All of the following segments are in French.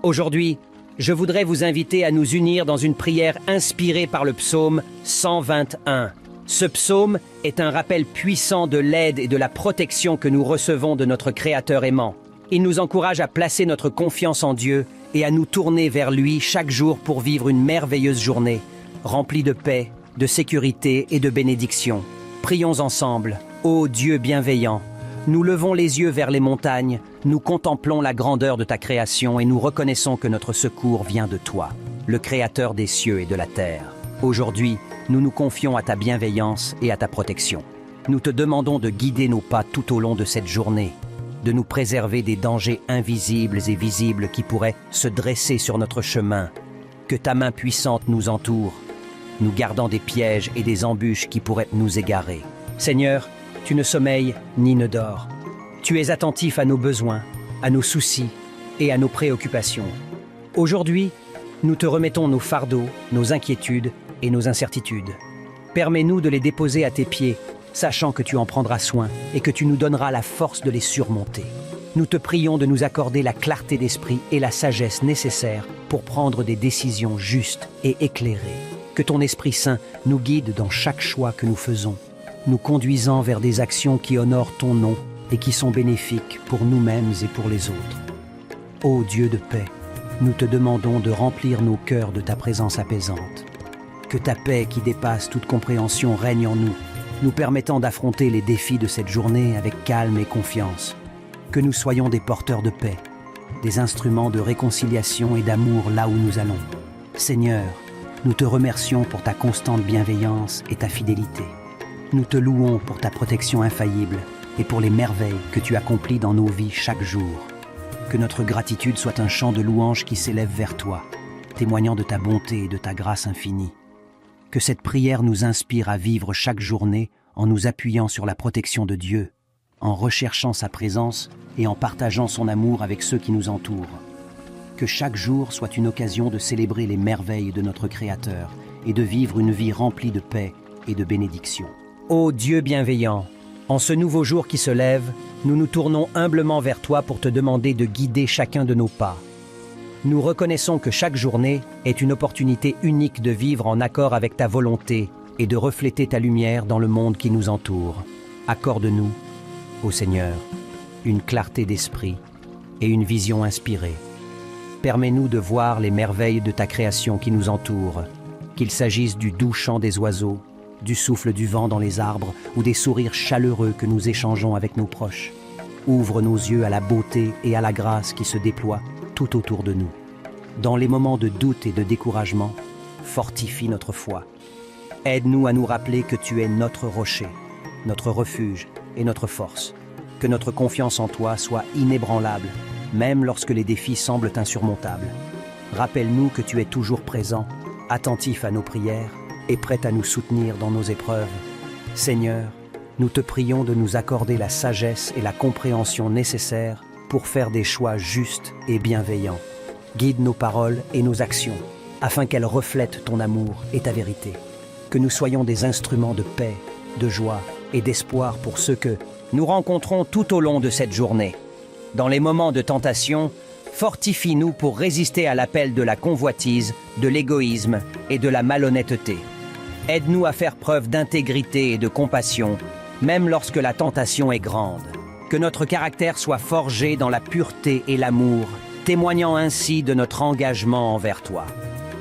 Aujourd'hui, je voudrais vous inviter à nous unir dans une prière inspirée par le psaume 121. Ce psaume est un rappel puissant de l'aide et de la protection que nous recevons de notre Créateur aimant. Il nous encourage à placer notre confiance en Dieu et à nous tourner vers lui chaque jour pour vivre une merveilleuse journée, remplie de paix, de sécurité et de bénédiction. Prions ensemble. Ô Dieu bienveillant, nous levons les yeux vers les montagnes, nous contemplons la grandeur de ta création et nous reconnaissons que notre secours vient de toi, le Créateur des cieux et de la terre. Aujourd'hui, nous nous confions à ta bienveillance et à ta protection. Nous te demandons de guider nos pas tout au long de cette journée, de nous préserver des dangers invisibles et visibles qui pourraient se dresser sur notre chemin. Que ta main puissante nous entoure, nous gardant des pièges et des embûches qui pourraient nous égarer. Seigneur, tu ne sommeilles ni ne dors. Tu es attentif à nos besoins, à nos soucis et à nos préoccupations. Aujourd'hui, nous te remettons nos fardeaux, nos inquiétudes et nos incertitudes. Permets-nous de les déposer à tes pieds, sachant que tu en prendras soin et que tu nous donneras la force de les surmonter. Nous te prions de nous accorder la clarté d'esprit et la sagesse nécessaires pour prendre des décisions justes et éclairées. Que ton Esprit Saint nous guide dans chaque choix que nous faisons, nous conduisant vers des actions qui honorent ton nom et qui sont bénéfiques pour nous-mêmes et pour les autres. Ô Dieu de paix, nous te demandons de remplir nos cœurs de ta présence apaisante. Que ta paix qui dépasse toute compréhension règne en nous, nous permettant d'affronter les défis de cette journée avec calme et confiance. Que nous soyons des porteurs de paix, des instruments de réconciliation et d'amour là où nous allons. Seigneur, nous te remercions pour ta constante bienveillance et ta fidélité. Nous te louons pour ta protection infaillible et pour les merveilles que tu accomplis dans nos vies chaque jour. Que notre gratitude soit un chant de louange qui s'élève vers toi, témoignant de ta bonté et de ta grâce infinie. Que cette prière nous inspire à vivre chaque journée en nous appuyant sur la protection de Dieu, en recherchant sa présence et en partageant son amour avec ceux qui nous entourent. Que chaque jour soit une occasion de célébrer les merveilles de notre Créateur et de vivre une vie remplie de paix et de bénédiction. Ô Dieu bienveillant, en ce nouveau jour qui se lève, nous nous tournons humblement vers toi pour te demander de guider chacun de nos pas. Nous reconnaissons que chaque journée est une opportunité unique de vivre en accord avec ta volonté et de refléter ta lumière dans le monde qui nous entoure. Accorde-nous, ô Seigneur, une clarté d'esprit et une vision inspirée. Permets-nous de voir les merveilles de ta création qui nous entoure, qu'il s'agisse du doux chant des oiseaux, du souffle du vent dans les arbres ou des sourires chaleureux que nous échangeons avec nos proches. Ouvre nos yeux à la beauté et à la grâce qui se déploient tout autour de nous. Dans les moments de doute et de découragement, fortifie notre foi. Aide-nous à nous rappeler que tu es notre rocher, notre refuge et notre force. Que notre confiance en toi soit inébranlable, même lorsque les défis semblent insurmontables. Rappelle-nous que tu es toujours présent, attentif à nos prières et prêt à nous soutenir dans nos épreuves. Seigneur, nous te prions de nous accorder la sagesse et la compréhension nécessaires pour faire des choix justes et bienveillants. Guide nos paroles et nos actions, afin qu'elles reflètent ton amour et ta vérité. Que nous soyons des instruments de paix, de joie et d'espoir pour ceux que nous rencontrons tout au long de cette journée. Dans les moments de tentation, fortifie-nous pour résister à l'appel de la convoitise, de l'égoïsme et de la malhonnêteté. Aide-nous à faire preuve d'intégrité et de compassion, même lorsque la tentation est grande. Que notre caractère soit forgé dans la pureté et l'amour, témoignant ainsi de notre engagement envers toi.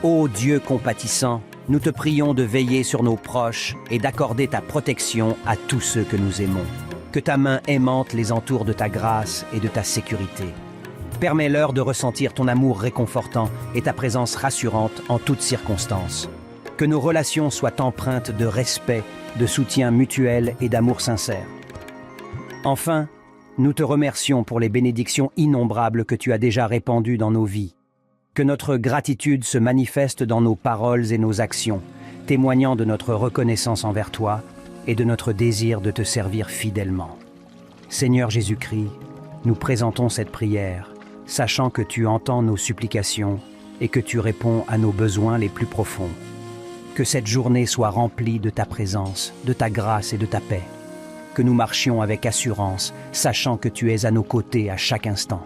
Ô Dieu compatissant, nous te prions de veiller sur nos proches et d'accorder ta protection à tous ceux que nous aimons. Que ta main aimante les entoure de ta grâce et de ta sécurité. Permets-leur de ressentir ton amour réconfortant et ta présence rassurante en toutes circonstances. Que nos relations soient empreintes de respect, de soutien mutuel et d'amour sincère. Enfin, nous te remercions pour les bénédictions innombrables que tu as déjà répandues dans nos vies. Que notre gratitude se manifeste dans nos paroles et nos actions, témoignant de notre reconnaissance envers toi et de notre désir de te servir fidèlement. Seigneur Jésus-Christ, nous présentons cette prière, sachant que tu entends nos supplications et que tu réponds à nos besoins les plus profonds. Que cette journée soit remplie de ta présence, de ta grâce et de ta paix. Que nous marchions avec assurance, sachant que tu es à nos côtés à chaque instant.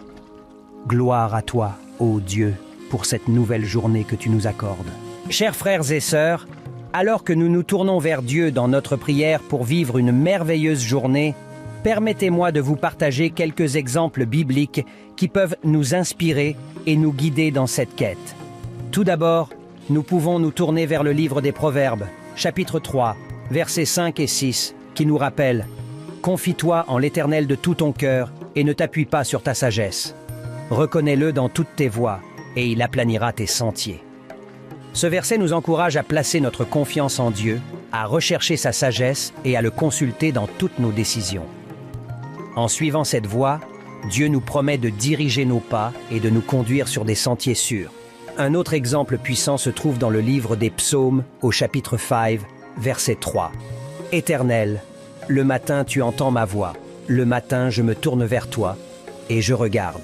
Gloire à toi, ô Dieu, pour cette nouvelle journée que tu nous accordes. Chers frères et sœurs, alors que nous nous tournons vers Dieu dans notre prière pour vivre une merveilleuse journée, permettez-moi de vous partager quelques exemples bibliques qui peuvent nous inspirer et nous guider dans cette quête. Tout d'abord, nous pouvons nous tourner vers le livre des Proverbes, chapitre 3, versets 5 et 6, qui nous rappelle « Confie-toi en l'Éternel de tout ton cœur et ne t'appuie pas sur ta sagesse. Reconnais-le dans toutes tes voies et il aplanira tes sentiers. » Ce verset nous encourage à placer notre confiance en Dieu, à rechercher sa sagesse et à le consulter dans toutes nos décisions. En suivant cette voie, Dieu nous promet de diriger nos pas et de nous conduire sur des sentiers sûrs. Un autre exemple puissant se trouve dans le livre des Psaumes, au chapitre 5, verset 3. « Éternel, le matin tu entends ma voix, le matin je me tourne vers toi et je regarde. »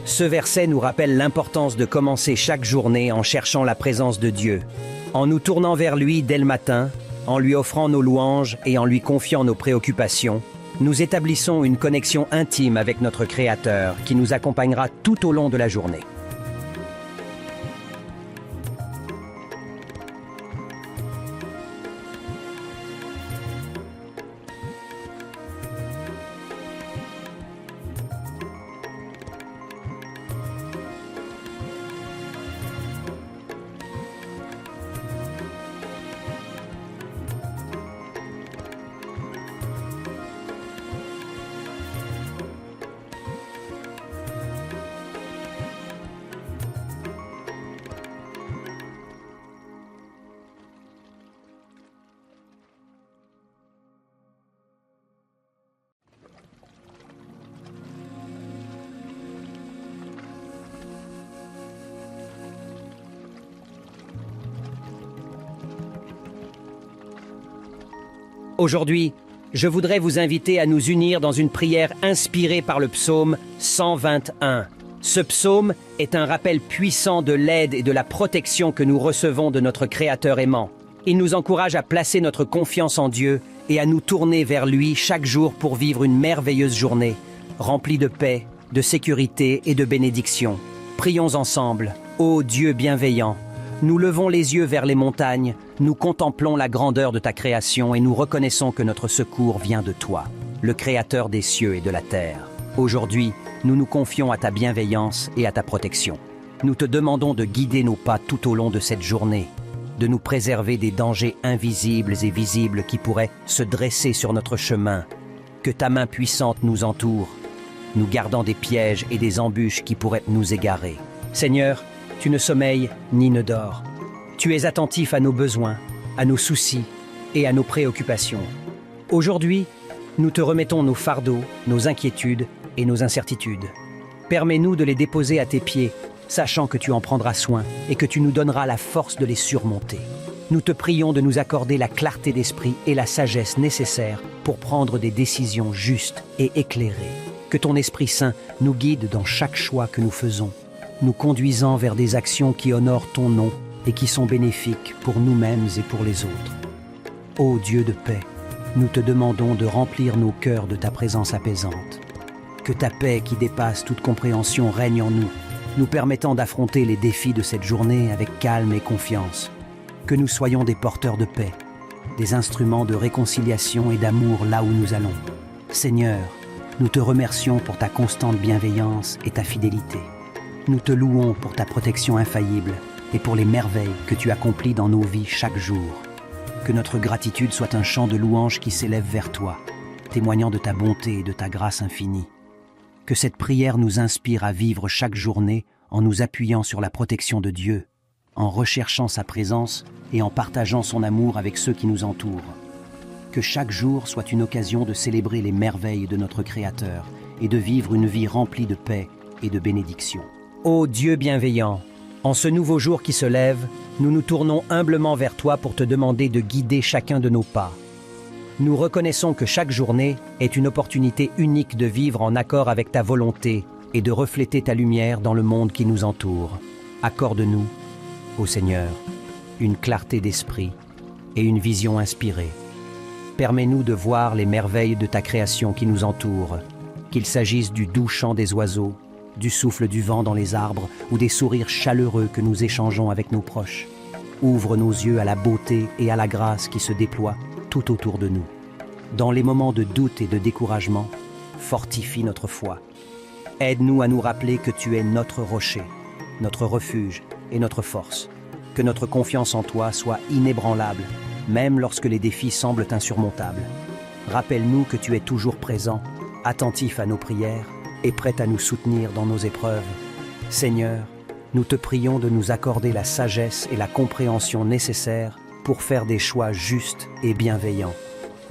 Ce verset nous rappelle l'importance de commencer chaque journée en cherchant la présence de Dieu, en nous tournant vers lui dès le matin, en lui offrant nos louanges et en lui confiant nos préoccupations. Nous établissons une connexion intime avec notre Créateur qui nous accompagnera tout au long de la journée. Aujourd'hui, je voudrais vous inviter à nous unir dans une prière inspirée par le psaume 121. Ce psaume est un rappel puissant de l'aide et de la protection que nous recevons de notre Créateur aimant. Il nous encourage à placer notre confiance en Dieu et à nous tourner vers lui chaque jour pour vivre une merveilleuse journée, remplie de paix, de sécurité et de bénédiction. Prions ensemble, ô Dieu bienveillant. Nous levons les yeux vers les montagnes, nous contemplons la grandeur de ta création et nous reconnaissons que notre secours vient de toi, le Créateur des cieux et de la terre. Aujourd'hui, nous nous confions à ta bienveillance et à ta protection. Nous te demandons de guider nos pas tout au long de cette journée, de nous préserver des dangers invisibles et visibles qui pourraient se dresser sur notre chemin. Que ta main puissante nous entoure, nous gardant des pièges et des embûches qui pourraient nous égarer. Seigneur, tu ne sommeilles ni ne dors. Tu es attentif à nos besoins, à nos soucis et à nos préoccupations. Aujourd'hui, nous te remettons nos fardeaux, nos inquiétudes et nos incertitudes. Permets-nous de les déposer à tes pieds, sachant que tu en prendras soin et que tu nous donneras la force de les surmonter. Nous te prions de nous accorder la clarté d'esprit et la sagesse nécessaires pour prendre des décisions justes et éclairées. Que ton Esprit Saint nous guide dans chaque choix que nous faisons, nous conduisant vers des actions qui honorent ton nom et qui sont bénéfiques pour nous-mêmes et pour les autres. Ô Dieu de paix, nous te demandons de remplir nos cœurs de ta présence apaisante. Que ta paix qui dépasse toute compréhension règne en nous, nous permettant d'affronter les défis de cette journée avec calme et confiance. Que nous soyons des porteurs de paix, des instruments de réconciliation et d'amour là où nous allons. Seigneur, nous te remercions pour ta constante bienveillance et ta fidélité. Nous te louons pour ta protection infaillible et pour les merveilles que tu accomplis dans nos vies chaque jour. Que notre gratitude soit un chant de louange qui s'élève vers toi, témoignant de ta bonté et de ta grâce infinie. Que cette prière nous inspire à vivre chaque journée en nous appuyant sur la protection de Dieu, en recherchant sa présence et en partageant son amour avec ceux qui nous entourent. Que chaque jour soit une occasion de célébrer les merveilles de notre Créateur et de vivre une vie remplie de paix et de bénédiction. Ô Dieu bienveillant, en ce nouveau jour qui se lève, nous nous tournons humblement vers toi pour te demander de guider chacun de nos pas. Nous reconnaissons que chaque journée est une opportunité unique de vivre en accord avec ta volonté et de refléter ta lumière dans le monde qui nous entoure. Accorde-nous, ô Seigneur, une clarté d'esprit et une vision inspirée. Permets-nous de voir les merveilles de ta création qui nous entoure, qu'il s'agisse du doux chant des oiseaux, du souffle du vent dans les arbres ou des sourires chaleureux que nous échangeons avec nos proches. Ouvre nos yeux à la beauté et à la grâce qui se déploient tout autour de nous. Dans les moments de doute et de découragement, fortifie notre foi. Aide-nous à nous rappeler que tu es notre rocher, notre refuge et notre force. Que notre confiance en toi soit inébranlable, même lorsque les défis semblent insurmontables. Rappelle-nous que tu es toujours présent, attentif à nos prières et prêt à nous soutenir dans nos épreuves. Seigneur, nous te prions de nous accorder la sagesse et la compréhension nécessaires pour faire des choix justes et bienveillants.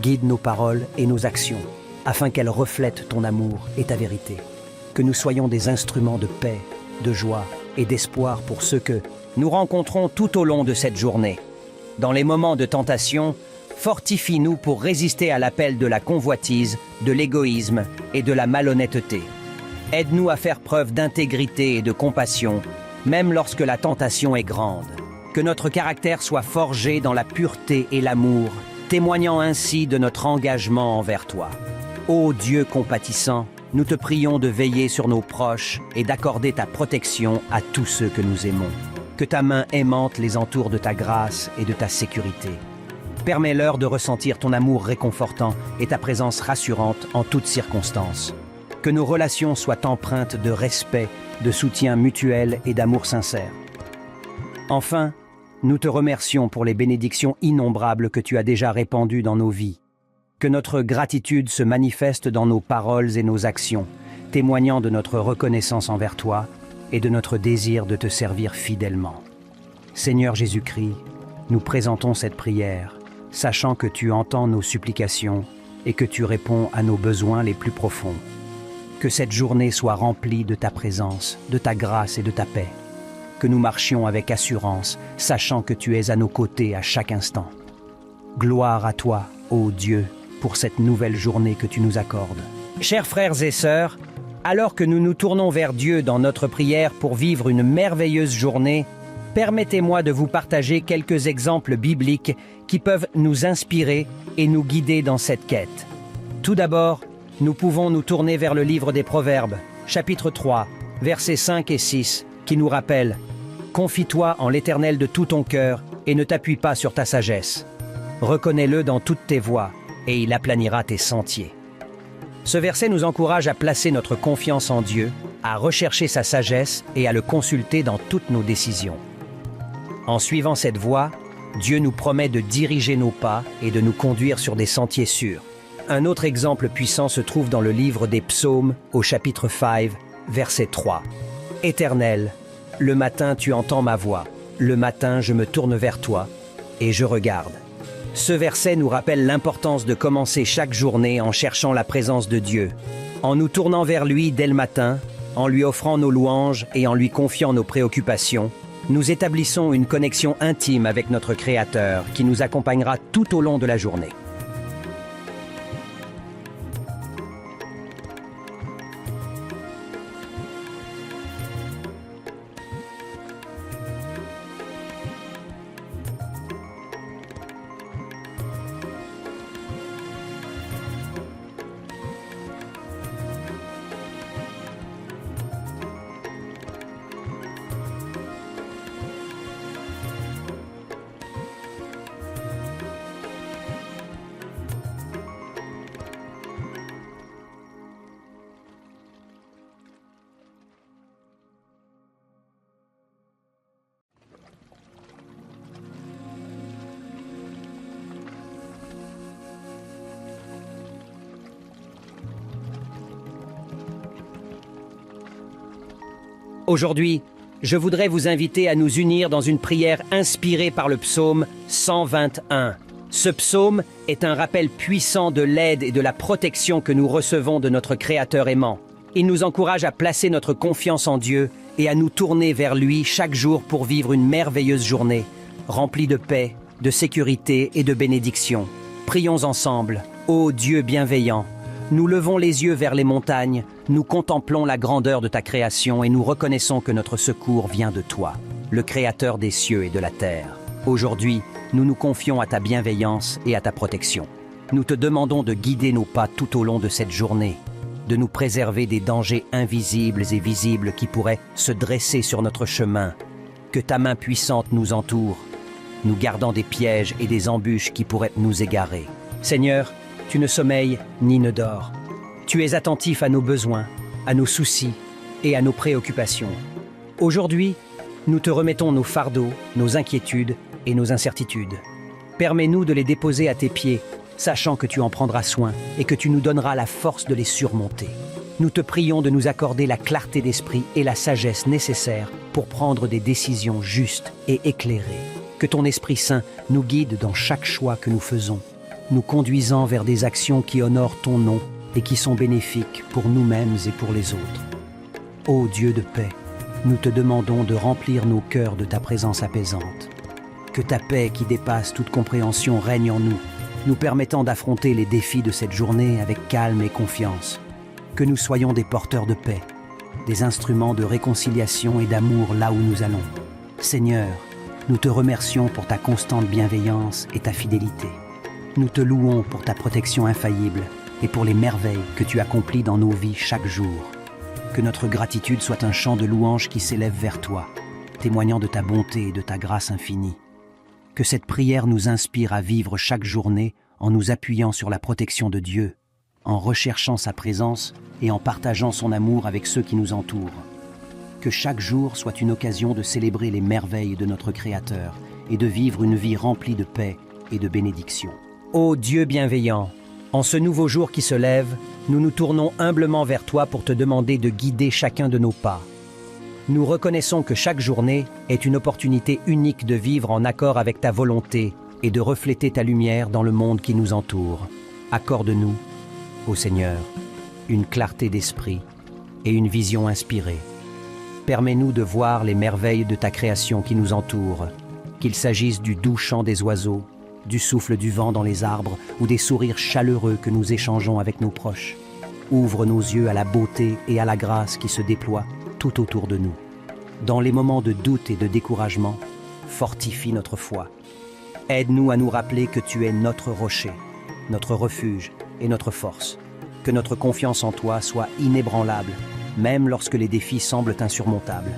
Guide nos paroles et nos actions, afin qu'elles reflètent ton amour et ta vérité. Que nous soyons des instruments de paix, de joie et d'espoir pour ceux que nous rencontrons tout au long de cette journée. Dans les moments de tentation, fortifie-nous pour résister à l'appel de la convoitise, de l'égoïsme et de la malhonnêteté. Aide-nous à faire preuve d'intégrité et de compassion, même lorsque la tentation est grande. Que notre caractère soit forgé dans la pureté et l'amour, témoignant ainsi de notre engagement envers toi. Ô Dieu compatissant, nous te prions de veiller sur nos proches et d'accorder ta protection à tous ceux que nous aimons. Que ta main aimante les entoure de ta grâce et de ta sécurité. Permets-leur de ressentir ton amour réconfortant et ta présence rassurante en toutes circonstances. Que nos relations soient empreintes de respect, de soutien mutuel et d'amour sincère. Enfin, nous te remercions pour les bénédictions innombrables que tu as déjà répandues dans nos vies. Que notre gratitude se manifeste dans nos paroles et nos actions, témoignant de notre reconnaissance envers toi et de notre désir de te servir fidèlement. Seigneur Jésus-Christ, nous présentons cette prière, sachant que tu entends nos supplications et que tu réponds à nos besoins les plus profonds. Que cette journée soit remplie de ta présence, de ta grâce et de ta paix. Que nous marchions avec assurance, sachant que tu es à nos côtés à chaque instant. Gloire à toi, ô Dieu, pour cette nouvelle journée que tu nous accordes. Chers frères et sœurs, alors que nous nous tournons vers Dieu dans notre prière pour vivre une merveilleuse journée, permettez-moi de vous partager quelques exemples bibliques qui peuvent nous inspirer et nous guider dans cette quête. Tout d'abord, nous pouvons nous tourner vers le livre des Proverbes, chapitre 3, versets 5 et 6, qui nous rappelle « Confie-toi en l'Éternel de tout ton cœur et ne t'appuie pas sur ta sagesse. Reconnais-le dans toutes tes voies et il aplanira tes sentiers. » Ce verset nous encourage à placer notre confiance en Dieu, à rechercher sa sagesse et à le consulter dans toutes nos décisions. En suivant cette voie, Dieu nous promet de diriger nos pas et de nous conduire sur des sentiers sûrs. Un autre exemple puissant se trouve dans le livre des Psaumes, au chapitre 5, verset 3. « Éternel, le matin tu entends ma voix, le matin je me tourne vers toi et je regarde. » Ce verset nous rappelle l'importance de commencer chaque journée en cherchant la présence de Dieu, en nous tournant vers lui dès le matin, en lui offrant nos louanges et en lui confiant nos préoccupations. Nous établissons une connexion intime avec notre Créateur qui nous accompagnera tout au long de la journée. Aujourd'hui, je voudrais vous inviter à nous unir dans une prière inspirée par le psaume 121. Ce psaume est un rappel puissant de l'aide et de la protection que nous recevons de notre Créateur aimant. Il nous encourage à placer notre confiance en Dieu et à nous tourner vers lui chaque jour pour vivre une merveilleuse journée, remplie de paix, de sécurité et de bénédiction. Prions ensemble, ô Dieu bienveillant. Nous levons les yeux vers les montagnes, nous contemplons la grandeur de ta création et nous reconnaissons que notre secours vient de toi, le Créateur des cieux et de la terre. Aujourd'hui, nous nous confions à ta bienveillance et à ta protection. Nous te demandons de guider nos pas tout au long de cette journée. de nous préserver des dangers invisibles et visibles qui pourraient se dresser sur notre chemin. Que ta main puissante nous entoure, nous gardant des pièges et des embûches qui pourraient nous égarer. Seigneur, tu ne sommeilles ni ne dors. Tu es attentif à nos besoins, à nos soucis et à nos préoccupations. Aujourd'hui, nous te remettons nos fardeaux, nos inquiétudes et nos incertitudes. Permets-nous de les déposer à tes pieds, sachant que tu en prendras soin et que tu nous donneras la force de les surmonter. Nous te prions de nous accorder la clarté d'esprit et la sagesse nécessaires pour prendre des décisions justes et éclairées. Que ton Esprit Saint nous guide dans chaque choix que nous faisons, nous conduisant vers des actions qui honorent ton nom et qui sont bénéfiques pour nous-mêmes et pour les autres. Ô Dieu de paix, nous te demandons de remplir nos cœurs de ta présence apaisante. Que ta paix qui dépasse toute compréhension règne en nous, nous permettant d'affronter les défis de cette journée avec calme et confiance. Que nous soyons des porteurs de paix, des instruments de réconciliation et d'amour là où nous allons. Seigneur, nous te remercions pour ta constante bienveillance et ta fidélité. Nous te louons pour ta protection infaillible et pour les merveilles que tu accomplis dans nos vies chaque jour. Que notre gratitude soit un chant de louange qui s'élève vers toi, témoignant de ta bonté et de ta grâce infinie. Que cette prière nous inspire à vivre chaque journée en nous appuyant sur la protection de Dieu, en recherchant sa présence et en partageant son amour avec ceux qui nous entourent. Que chaque jour soit une occasion de célébrer les merveilles de notre Créateur et de vivre une vie remplie de paix et de bénédiction. Ô Dieu bienveillant, en ce nouveau jour qui se lève, nous nous tournons humblement vers toi pour te demander de guider chacun de nos pas. Nous reconnaissons que chaque journée est une opportunité unique de vivre en accord avec ta volonté et de refléter ta lumière dans le monde qui nous entoure. Accorde-nous, ô Seigneur, une clarté d'esprit et une vision inspirée. Permets-nous de voir les merveilles de ta création qui nous entoure, qu'il s'agisse du doux chant des oiseaux, du souffle du vent dans les arbres ou des sourires chaleureux que nous échangeons avec nos proches. Ouvre nos yeux à la beauté et à la grâce qui se déploient tout autour de nous. Dans les moments de doute et de découragement, fortifie notre foi. Aide-nous à nous rappeler que tu es notre rocher, notre refuge et notre force. Que notre confiance en toi soit inébranlable, même lorsque les défis semblent insurmontables.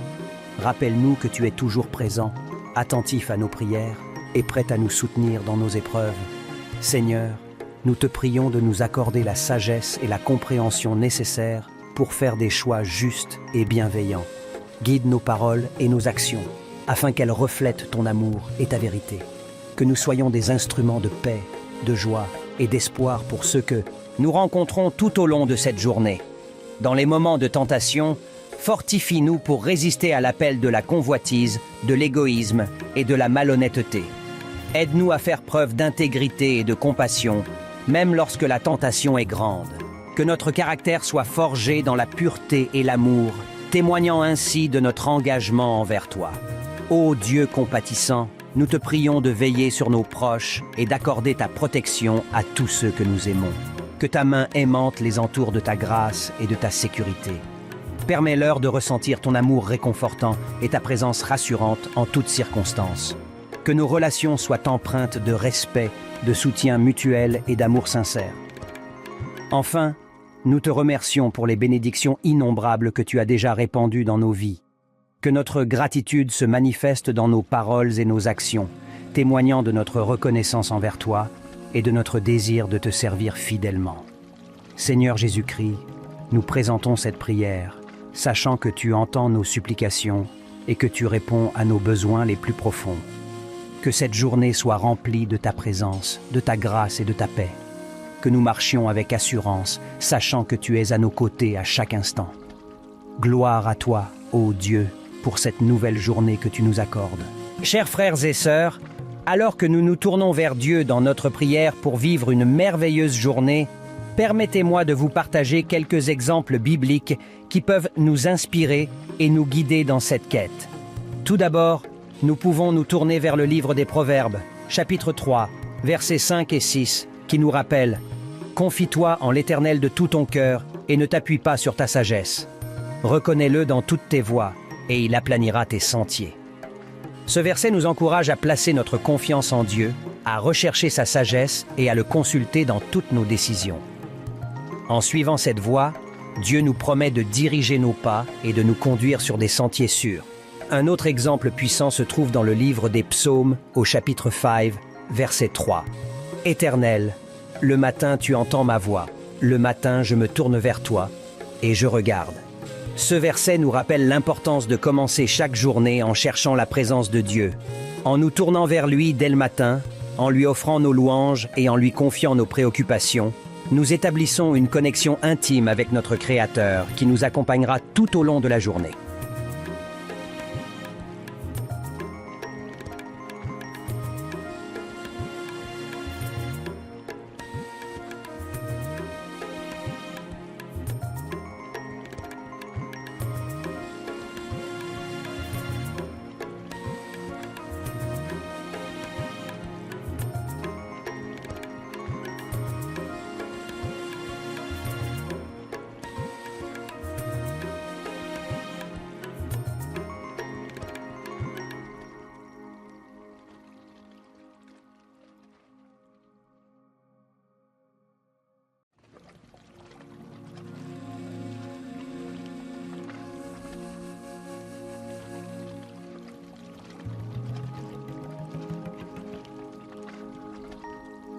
Rappelle-nous que tu es toujours présent, attentif à nos prières et prêt à nous soutenir dans nos épreuves. Seigneur, nous te prions de nous accorder la sagesse et la compréhension nécessaires pour faire des choix justes et bienveillants. Guide nos paroles et nos actions, afin qu'elles reflètent ton amour et ta vérité. Que nous soyons des instruments de paix, de joie et d'espoir pour ceux que nous rencontrons tout au long de cette journée. Dans les moments de tentation, fortifie-nous pour résister à l'appel de la convoitise, de l'égoïsme et de la malhonnêteté. Aide-nous à faire preuve d'intégrité et de compassion, même lorsque la tentation est grande. Que notre caractère soit forgé dans la pureté et l'amour, témoignant ainsi de notre engagement envers toi. Ô Dieu compatissant, nous te prions de veiller sur nos proches et d'accorder ta protection à tous ceux que nous aimons. Que ta main aimante les entoure de ta grâce et de ta sécurité. Permets-leur de ressentir ton amour réconfortant et ta présence rassurante en toutes circonstances. Que nos relations soient empreintes de respect, de soutien mutuel et d'amour sincère. Enfin, nous te remercions pour les bénédictions innombrables que tu as déjà répandues dans nos vies. Que notre gratitude se manifeste dans nos paroles et nos actions, témoignant de notre reconnaissance envers toi et de notre désir de te servir fidèlement. Seigneur Jésus-Christ, nous présentons cette prière, sachant que tu entends nos supplications et que tu réponds à nos besoins les plus profonds. Que cette journée soit remplie de ta présence, de ta grâce et de ta paix. Que nous marchions avec assurance, sachant que tu es à nos côtés à chaque instant. Gloire à toi, ô Dieu, pour cette nouvelle journée que tu nous accordes. Chers frères et sœurs, alors que nous nous tournons vers Dieu dans notre prière pour vivre une merveilleuse journée, permettez-moi de vous partager quelques exemples bibliques qui peuvent nous inspirer et nous guider dans cette quête. Tout d'abord, nous pouvons nous tourner vers le livre des Proverbes, chapitre 3, versets 5 et 6, qui nous rappelle « Confie-toi en l'Éternel de tout ton cœur et ne t'appuie pas sur ta sagesse. Reconnais-le dans toutes tes voies et il aplanira tes sentiers. » Ce verset nous encourage à placer notre confiance en Dieu, à rechercher sa sagesse et à le consulter dans toutes nos décisions. En suivant cette voie, Dieu nous promet de diriger nos pas et de nous conduire sur des sentiers sûrs. Un autre exemple puissant se trouve dans le livre des Psaumes, au chapitre 5, verset 3. « Éternel, le matin tu entends ma voix, le matin je me tourne vers toi, et je regarde. » Ce verset nous rappelle l'importance de commencer chaque journée en cherchant la présence de Dieu, en nous tournant vers lui dès le matin, en lui offrant nos louanges et en lui confiant nos préoccupations. Nous établissons une connexion intime avec notre Créateur qui nous accompagnera tout au long de la journée.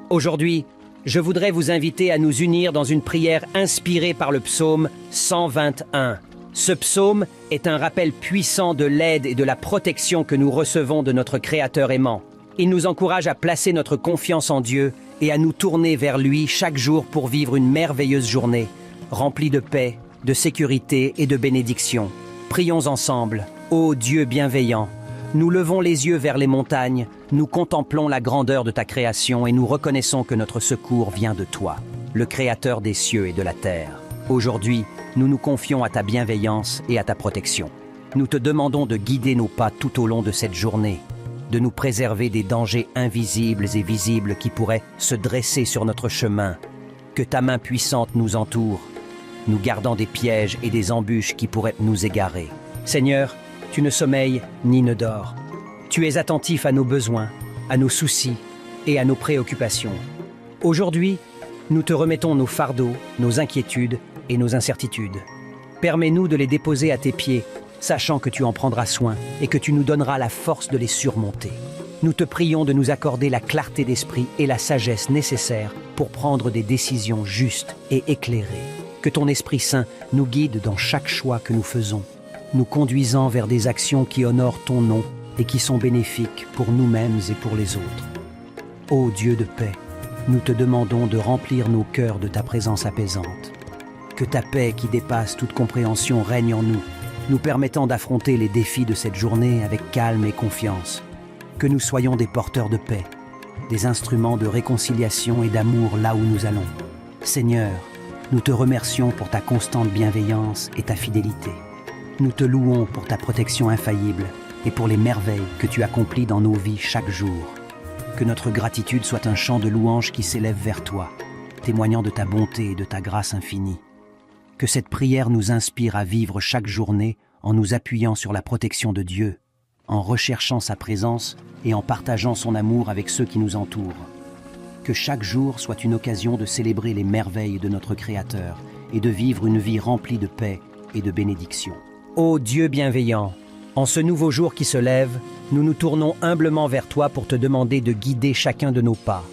Aujourd'hui, je voudrais vous inviter à nous unir dans une prière inspirée par le psaume 121. Ce psaume est un rappel puissant de l'aide et de la protection que nous recevons de notre Créateur aimant. Il nous encourage à placer notre confiance en Dieu et à nous tourner vers lui chaque jour pour vivre une merveilleuse journée, remplie de paix, de sécurité et de bénédiction. Prions ensemble, ô Dieu bienveillant. Nous levons les yeux vers les montagnes, nous contemplons la grandeur de ta création et nous reconnaissons que notre secours vient de toi, le Créateur des cieux et de la terre. Aujourd'hui, nous nous confions à ta bienveillance et à ta protection. Nous te demandons de guider nos pas tout au long de cette journée, de nous préserver des dangers invisibles et visibles qui pourraient se dresser sur notre chemin. Que ta main puissante nous entoure, nous gardant des pièges et des embûches qui pourraient nous égarer. Seigneur, tu ne sommeilles ni ne dors. Tu es attentif à nos besoins, à nos soucis et à nos préoccupations. Aujourd'hui, nous te remettons nos fardeaux, nos inquiétudes et nos incertitudes. Permets-nous de les déposer à tes pieds, sachant que tu en prendras soin et que tu nous donneras la force de les surmonter. Nous te prions de nous accorder la clarté d'esprit et la sagesse nécessaires pour prendre des décisions justes et éclairées. Que ton Esprit Saint nous guide dans chaque choix que nous faisons, nous conduisant vers des actions qui honorent ton nom et qui sont bénéfiques pour nous-mêmes et pour les autres. Ô Dieu de paix, nous te demandons de remplir nos cœurs de ta présence apaisante. Que ta paix qui dépasse toute compréhension règne en nous, nous permettant d'affronter les défis de cette journée avec calme et confiance. Que nous soyons des porteurs de paix, des instruments de réconciliation et d'amour là où nous allons. Seigneur, nous te remercions pour ta constante bienveillance et ta fidélité. Nous te louons pour ta protection infaillible et pour les merveilles que tu accomplis dans nos vies chaque jour. Que notre gratitude soit un chant de louange qui s'élève vers toi, témoignant de ta bonté et de ta grâce infinie. Que cette prière nous inspire à vivre chaque journée en nous appuyant sur la protection de Dieu, en recherchant sa présence et en partageant son amour avec ceux qui nous entourent. Que chaque jour soit une occasion de célébrer les merveilles de notre Créateur et de vivre une vie remplie de paix et de bénédiction. Ô Dieu bienveillant, en ce nouveau jour qui se lève, nous nous tournons humblement vers toi pour te demander de guider chacun de nos pas.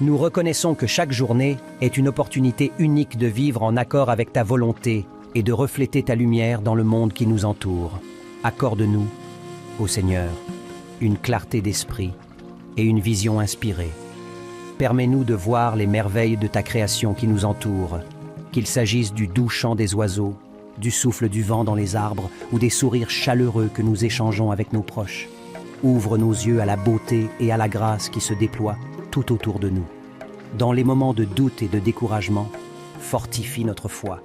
Nous reconnaissons que chaque journée est une opportunité unique de vivre en accord avec ta volonté et de refléter ta lumière dans le monde qui nous entoure. Accorde-nous, ô Seigneur, une clarté d'esprit et une vision inspirée. Permets-nous de voir les merveilles de ta création qui nous entoure, qu'il s'agisse du doux chant des oiseaux, du souffle du vent dans les arbres ou des sourires chaleureux que nous échangeons avec nos proches. Ouvre nos yeux à la beauté et à la grâce qui se déploient tout autour de nous. Dans les moments de doute et de découragement, fortifie notre foi.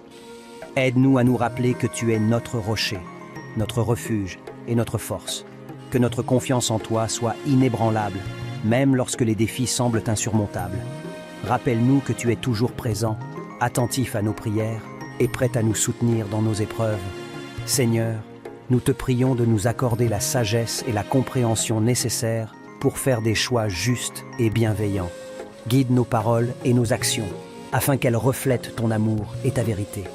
Aide-nous à nous rappeler que tu es notre rocher, notre refuge et notre force. Que notre confiance en toi soit inébranlable, même lorsque les défis semblent insurmontables. Rappelle-nous que tu es toujours présent, attentif à nos prières et prêt à nous soutenir dans nos épreuves. Seigneur, nous te prions de nous accorder la sagesse et la compréhension nécessaires pour faire des choix justes et bienveillants. Guide nos paroles et nos actions, afin qu'elles reflètent ton amour et ta vérité.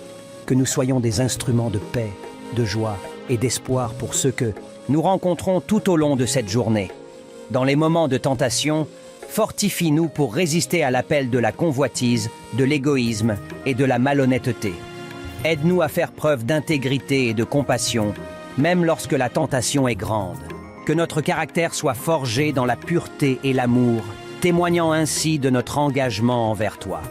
que nous soyons des instruments de paix, de joie et d'espoir pour ceux que nous rencontrons tout au long de cette journée. Dans les moments de tentation, fortifie-nous pour résister à l'appel de la convoitise, de l'égoïsme et de la malhonnêteté. Aide-nous à faire preuve d'intégrité et de compassion, même lorsque la tentation est grande. Que notre caractère soit forgé dans la pureté et l'amour, témoignant ainsi de notre engagement envers toi.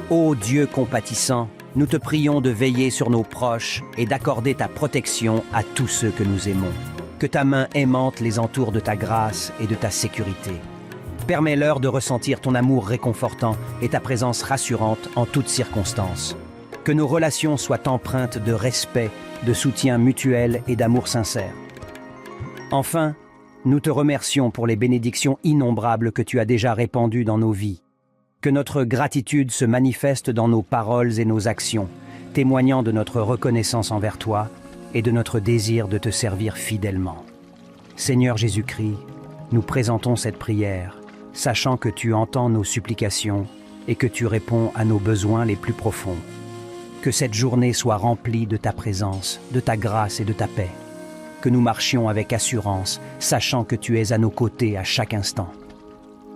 Ô Dieu compatissant, nous te prions de veiller sur nos proches et d'accorder ta protection à tous ceux que nous aimons. Que ta main aimante les entoure de ta grâce et de ta sécurité. Permets-leur de ressentir ton amour réconfortant et ta présence rassurante en toutes circonstances. Que nos relations soient empreintes de respect, de soutien mutuel et d'amour sincère. Enfin, nous te remercions pour les bénédictions innombrables que tu as déjà répandues dans nos vies. Que notre gratitude se manifeste dans nos paroles et nos actions, témoignant de notre reconnaissance envers toi et de notre désir de te servir fidèlement. Seigneur Jésus-Christ, nous présentons cette prière, sachant que tu entends nos supplications et que tu réponds à nos besoins les plus profonds. Que cette journée soit remplie de ta présence, de ta grâce et de ta paix. Que nous marchions avec assurance, sachant que tu es à nos côtés à chaque instant.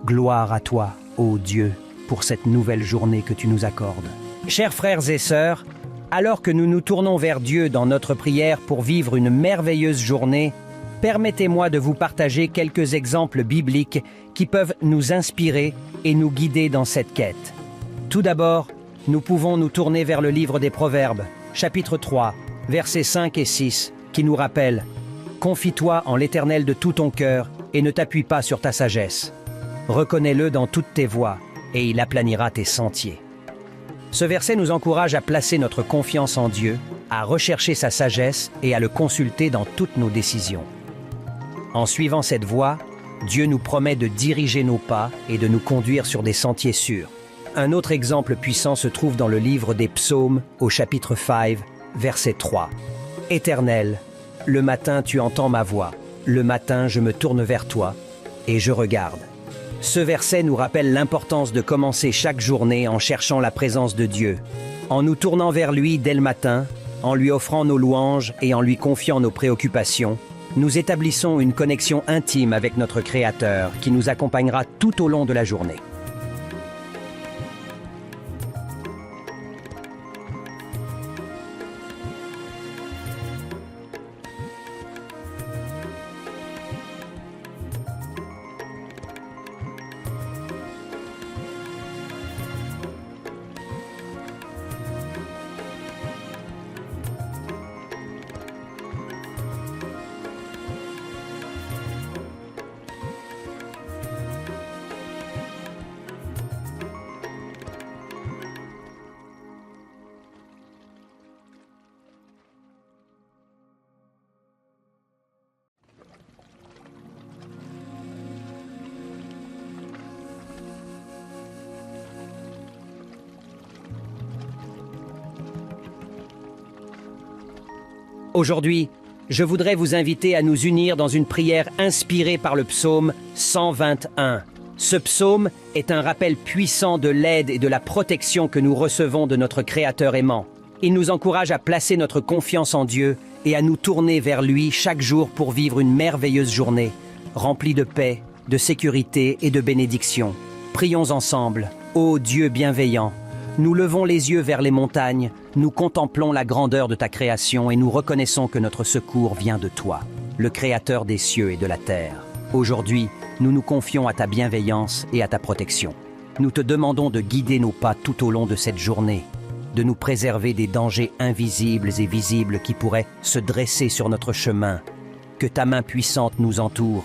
Gloire à toi, ô Dieu, pour cette nouvelle journée que tu nous accordes. Chers frères et sœurs, alors que nous nous tournons vers Dieu dans notre prière pour vivre une merveilleuse journée, permettez-moi de vous partager quelques exemples bibliques qui peuvent nous inspirer et nous guider dans cette quête. Tout d'abord, nous pouvons nous tourner vers le livre des Proverbes, chapitre 3, versets 5 et 6, qui nous rappelle « Confie-toi en l'Éternel de tout ton cœur et ne t'appuie pas sur ta sagesse. Reconnais-le dans toutes tes voies et il aplanira tes sentiers. » Ce verset nous encourage à placer notre confiance en Dieu, à rechercher sa sagesse et à le consulter dans toutes nos décisions. En suivant cette voie, Dieu nous promet de diriger nos pas et de nous conduire sur des sentiers sûrs. Un autre exemple puissant se trouve dans le livre des Psaumes, au chapitre 5, verset 3. « Éternel, le matin tu entends ma voix, le matin je me tourne vers toi et je regarde. » Ce verset nous rappelle l'importance de commencer chaque journée en cherchant la présence de Dieu, en nous tournant vers lui dès le matin, en lui offrant nos louanges et en lui confiant nos préoccupations. Nous établissons une connexion intime avec notre Créateur qui nous accompagnera tout au long de la journée. Aujourd'hui, je voudrais vous inviter à nous unir dans une prière inspirée par le psaume 121. Ce psaume est un rappel puissant de l'aide et de la protection que nous recevons de notre Créateur aimant. Il nous encourage à placer notre confiance en Dieu et à nous tourner vers lui chaque jour pour vivre une merveilleuse journée, remplie de paix, de sécurité et de bénédiction. Prions ensemble, ô Dieu bienveillant. Nous levons les yeux vers les montagnes, nous contemplons la grandeur de ta création et nous reconnaissons que notre secours vient de toi, le Créateur des cieux et de la terre. Aujourd'hui, nous nous confions à ta bienveillance et à ta protection. Nous te demandons de guider nos pas tout au long de cette journée, de nous préserver des dangers invisibles et visibles qui pourraient se dresser sur notre chemin. Que ta main puissante nous entoure,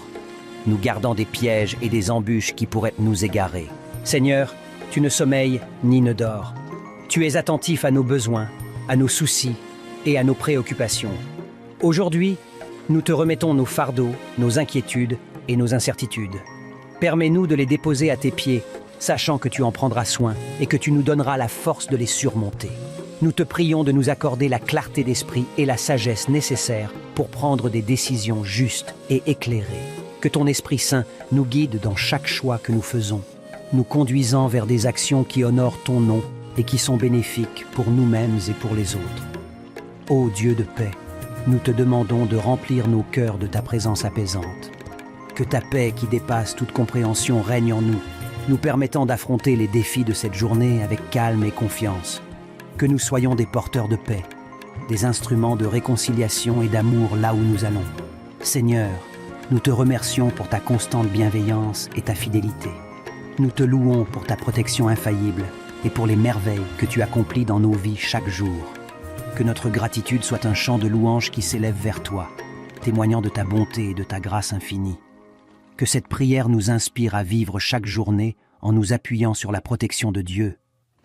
nous gardant des pièges et des embûches qui pourraient nous égarer. Seigneur, tu ne sommeilles ni ne dors. Tu es attentif à nos besoins, à nos soucis et à nos préoccupations. Aujourd'hui, nous te remettons nos fardeaux, nos inquiétudes et nos incertitudes. Permets-nous de les déposer à tes pieds, sachant que tu en prendras soin et que tu nous donneras la force de les surmonter. Nous te prions de nous accorder la clarté d'esprit et la sagesse nécessaires pour prendre des décisions justes et éclairées. Que ton Esprit Saint nous guide dans chaque choix que nous faisons, nous conduisant vers des actions qui honorent ton nom et qui sont bénéfiques pour nous-mêmes et pour les autres. Ô Dieu de paix, nous te demandons de remplir nos cœurs de ta présence apaisante. Que ta paix qui dépasse toute compréhension règne en nous, nous permettant d'affronter les défis de cette journée avec calme et confiance. Que nous soyons des porteurs de paix, des instruments de réconciliation et d'amour là où nous allons. Seigneur, nous te remercions pour ta constante bienveillance et ta fidélité. Nous te louons pour ta protection infaillible et pour les merveilles que tu accomplis dans nos vies chaque jour. Que notre gratitude soit un chant de louange qui s'élève vers toi, témoignant de ta bonté et de ta grâce infinie. Que cette prière nous inspire à vivre chaque journée en nous appuyant sur la protection de Dieu,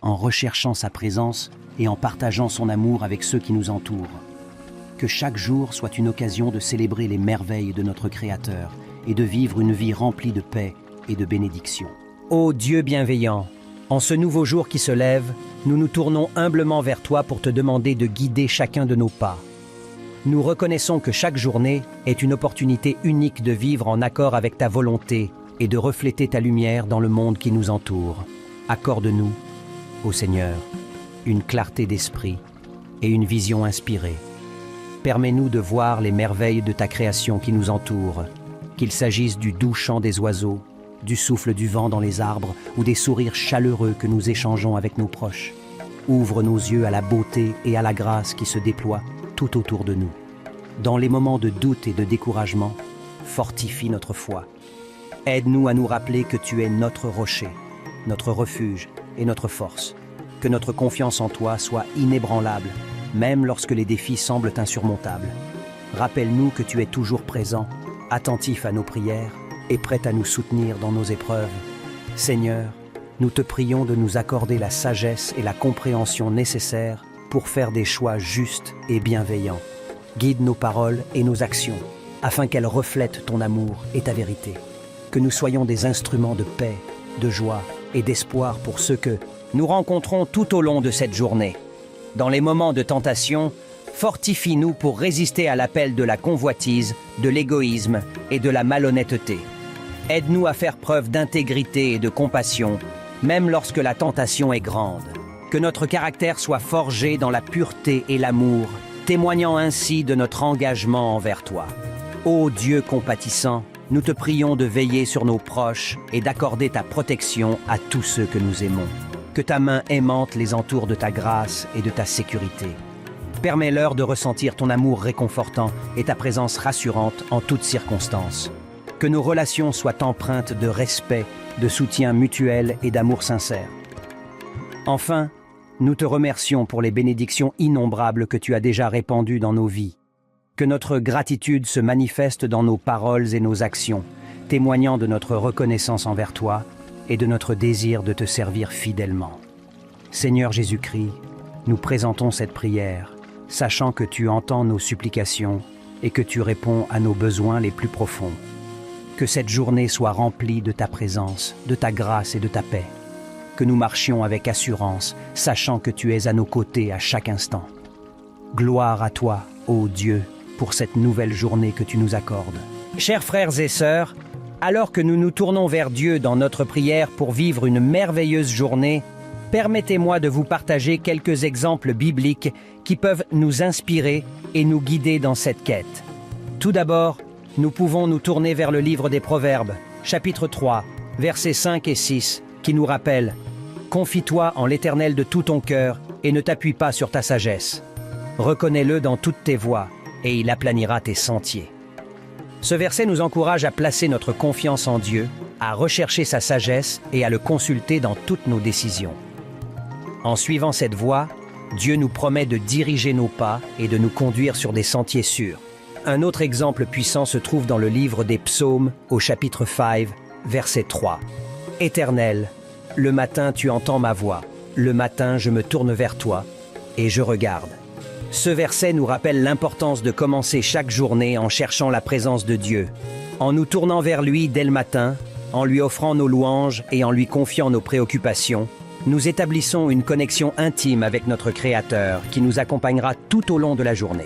en recherchant sa présence et en partageant son amour avec ceux qui nous entourent. Que chaque jour soit une occasion de célébrer les merveilles de notre Créateur et de vivre une vie remplie de paix et de bénédiction. Ô Dieu bienveillant, en ce nouveau jour qui se lève, nous nous tournons humblement vers toi pour te demander de guider chacun de nos pas. Nous reconnaissons que chaque journée est une opportunité unique de vivre en accord avec ta volonté et de refléter ta lumière dans le monde qui nous entoure. Accorde-nous, ô Seigneur, une clarté d'esprit et une vision inspirée. Permets-nous de voir les merveilles de ta création qui nous entoure, qu'il s'agisse du doux chant des oiseaux, du souffle du vent dans les arbres ou des sourires chaleureux que nous échangeons avec nos proches. Ouvre nos yeux à la beauté et à la grâce qui se déploient tout autour de nous. Dans les moments de doute et de découragement, fortifie notre foi. Aide-nous à nous rappeler que tu es notre rocher, notre refuge et notre force. Que notre confiance en toi soit inébranlable, même lorsque les défis semblent insurmontables. Rappelle-nous que tu es toujours présent, attentif à nos prières et prêt à nous soutenir dans nos épreuves. Seigneur, nous te prions de nous accorder la sagesse et la compréhension nécessaires pour faire des choix justes et bienveillants. Guide nos paroles et nos actions, afin qu'elles reflètent ton amour et ta vérité. Que nous soyons des instruments de paix, de joie et d'espoir pour ceux que nous rencontrons tout au long de cette journée. Dans les moments de tentation, fortifie-nous pour résister à l'appel de la convoitise, de l'égoïsme et de la malhonnêteté. Aide-nous à faire preuve d'intégrité et de compassion, même lorsque la tentation est grande. Que notre caractère soit forgé dans la pureté et l'amour, témoignant ainsi de notre engagement envers toi. Ô Dieu compatissant, nous te prions de veiller sur nos proches et d'accorder ta protection à tous ceux que nous aimons. Que ta main aimante les entoure de ta grâce et de ta sécurité. Permets-leur de ressentir ton amour réconfortant et ta présence rassurante en toutes circonstances. Que nos relations soient empreintes de respect, de soutien mutuel et d'amour sincère. Enfin, nous te remercions pour les bénédictions innombrables que tu as déjà répandues dans nos vies. Que notre gratitude se manifeste dans nos paroles et nos actions, témoignant de notre reconnaissance envers toi et de notre désir de te servir fidèlement. Seigneur Jésus-Christ, nous présentons cette prière, sachant que tu entends nos supplications et que tu réponds à nos besoins les plus profonds. Que cette journée soit remplie de ta présence, de ta grâce et de ta paix. Que nous marchions avec assurance, sachant que tu es à nos côtés à chaque instant. Gloire à toi, ô Dieu, pour cette nouvelle journée que tu nous accordes. Chers frères et sœurs, alors que nous nous tournons vers Dieu dans notre prière pour vivre une merveilleuse journée, permettez-moi de vous partager quelques exemples bibliques qui peuvent nous inspirer et nous guider dans cette quête. Tout d'abord, nous pouvons nous tourner vers le livre des Proverbes, chapitre 3, versets 5 et 6, qui nous rappelle « Confie-toi en l'Éternel de tout ton cœur et ne t'appuie pas sur ta sagesse. Reconnais-le dans toutes tes voies et il aplanira tes sentiers. » Ce verset nous encourage à placer notre confiance en Dieu, à rechercher sa sagesse et à le consulter dans toutes nos décisions. En suivant cette voie, Dieu nous promet de diriger nos pas et de nous conduire sur des sentiers sûrs. Un autre exemple puissant se trouve dans le livre des Psaumes, au chapitre 5, verset 3. « Éternel, le matin tu entends ma voix, le matin je me tourne vers toi et je regarde. » Ce verset nous rappelle l'importance de commencer chaque journée en cherchant la présence de Dieu, en nous tournant vers lui dès le matin, en lui offrant nos louanges et en lui confiant nos préoccupations. Nous établissons une connexion intime avec notre Créateur qui nous accompagnera tout au long de la journée.